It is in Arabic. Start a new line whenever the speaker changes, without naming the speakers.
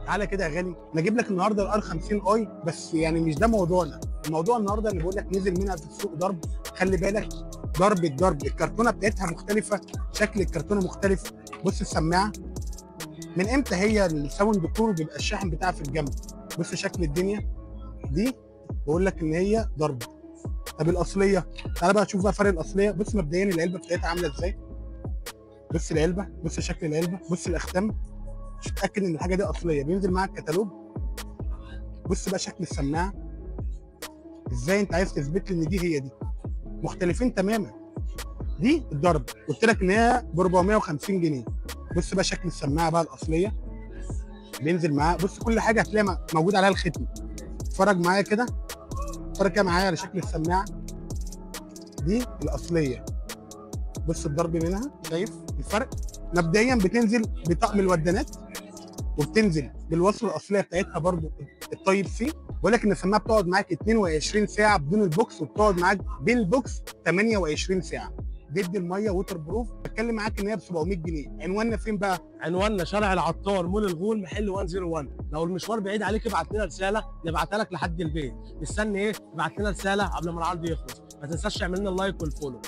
تعالى كده يا غالي، انا اجيب لك النهارده الار 50 اي، بس يعني مش ده موضوعنا. الموضوع النهارده اللي بقول لك نزل منها في السوق ضرب. خلي بالك، ضرب الكرتونه بتاعتها مختلفه، شكل الكرتونه مختلف. بص السماعه من امتى هي الساوند كور بيبقى الشاحن بتاعها في الجنب. بص شكل الدنيا دي، بقول لك ان هي ضرب. طب الاصليه، تعالى بقى شوف بقى فرق الاصليه. بص مبدئيا العلبه بتاعتها عامله ازاي. بص العلبه، بص شكل العلبه، بص الاختام. مش متاكد ان الحاجه دي اصليه، بينزل معاك كتالوج. بص بقى شكل السماعه ازاي، انت عايز تثبت لي ان دي هي دي. مختلفين تماما. دي الضرب قلت لك ان هي ب 450 جنيه. بص بقى شكل السماعه بقى الاصليه، بينزل معاه. بص كل حاجه هتلاقي موجود عليها الختم. اتفرج معايا كده، اتفرج كده معايا على شكل السماعه دي الاصليه. بص الضرب منها، شايف الفرق. مبدئيا بتنزل بطقم الودانات، وبتنزل بالوصله الاصليه بتاعتها برضو التايب سي. بقول لك ان السماعه بتقعد معاك 22 ساعه بدون البوكس، وبتقعد معاك بالبوكس 28 ساعه. ضد الميه ووتر بروف. بتكلم معاك ان هي ب 700 جنيه. عنواننا فين بقى؟
عنواننا شارع العطار، مول الغول، محل 101. لو المشوار بعيد عليك ابعت لنا رساله نبعتها لك لحد البيت. مستني ايه؟ ابعت لنا رساله قبل ما العرض يخلص. ما تنساش تعمل لنا اللايك والفولو.